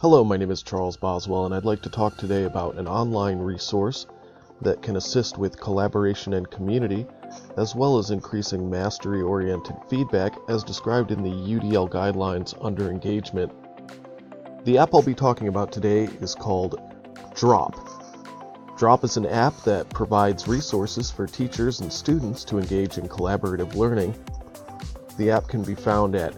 Hello, my name is Charles Boswell, and I'd like to talk today about an online resource that can assist with collaboration and community, as well as increasing mastery-oriented feedback as described in the UDL guidelines under engagement. The app I'll be talking about today is called Drawp. Drawp is an app that provides resources for teachers and students to engage in collaborative learning. The app can be found at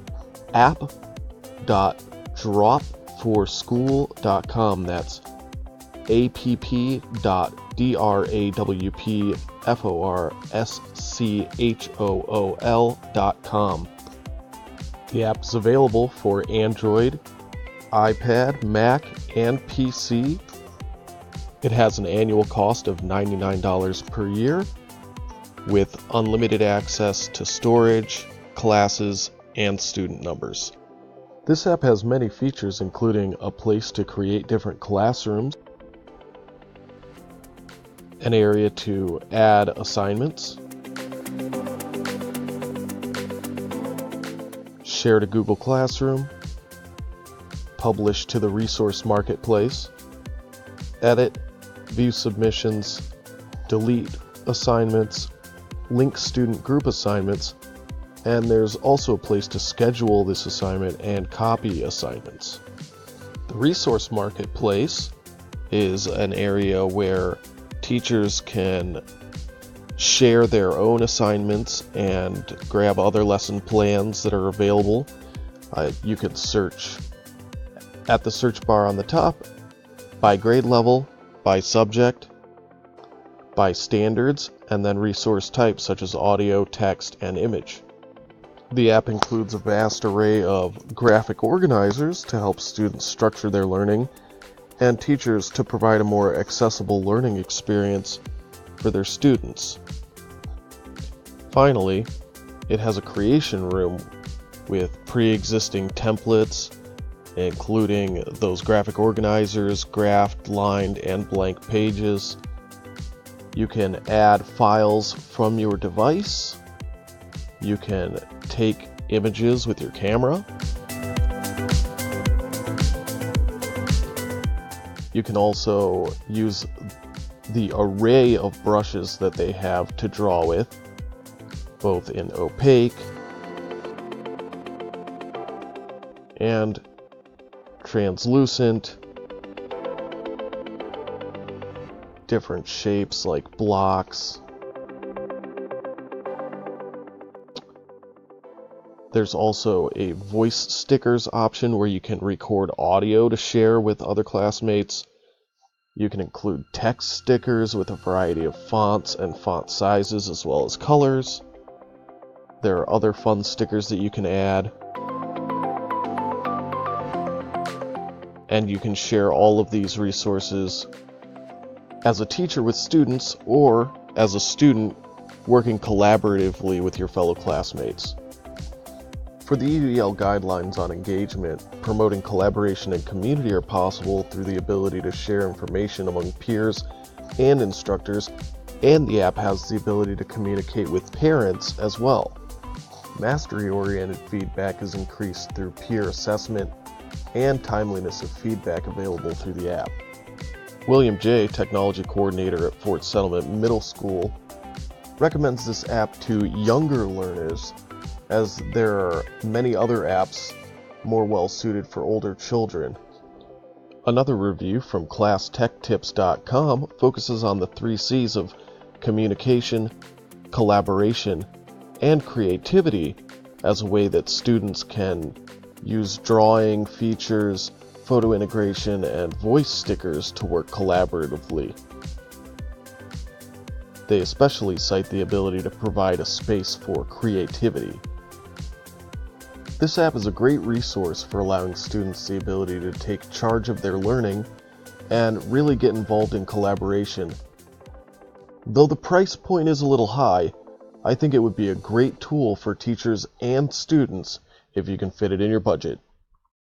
app.drawpforschool.com. That's app.drawpforschool.com. The app is available for Android, iPad, Mac, and PC. It has an annual cost of $99 per year, with unlimited access to storage, classes, and student numbers. This app has many features, including a place to create different classrooms, an area to add assignments, share to Google Classroom, publish to the resource marketplace, edit, view submissions, delete assignments, link student group assignments, and there's also a place to schedule this assignment and copy assignments. The resource marketplace is an area where teachers can share their own assignments and grab other lesson plans that are available. You can search at the search bar on the top by grade level, by subject, by standards, and then resource types such as audio, text, and image. The app includes a vast array of graphic organizers to help students structure their learning, and teachers to provide a more accessible learning experience for their students. Finally, it has a creation room with pre-existing templates, including those graphic organizers, graphed, lined, and blank pages. You can add files from your device. You can take images with your camera. You can also use the array of brushes that they have to draw with, both in opaque and translucent, different shapes like blocks. There's also a voice stickers option where you can record audio to share with other classmates. You can include text stickers with a variety of fonts and font sizes as well as colors. There are other fun stickers that you can add. And you can share all of these resources as a teacher with students or as a student working collaboratively with your fellow classmates. For the UDL guidelines on engagement, promoting collaboration and community are possible through the ability to share information among peers and instructors, and the app has the ability to communicate with parents as well. Mastery-oriented feedback is increased through peer assessment and timeliness of feedback available through the app. William J., Technology Coordinator at Fort Settlement Middle School, recommends this app to younger learners, as there are many other apps more well suited for older children. Another review from ClassTechTips.com focuses on the 3 C's of communication, collaboration, and creativity as a way that students can use drawing features, photo integration, and voice stickers to work collaboratively. They especially cite the ability to provide a space for creativity. This app is a great resource for allowing students the ability to take charge of their learning and really get involved in collaboration. Though the price point is a little high, I think it would be a great tool for teachers and students if you can fit it in your budget.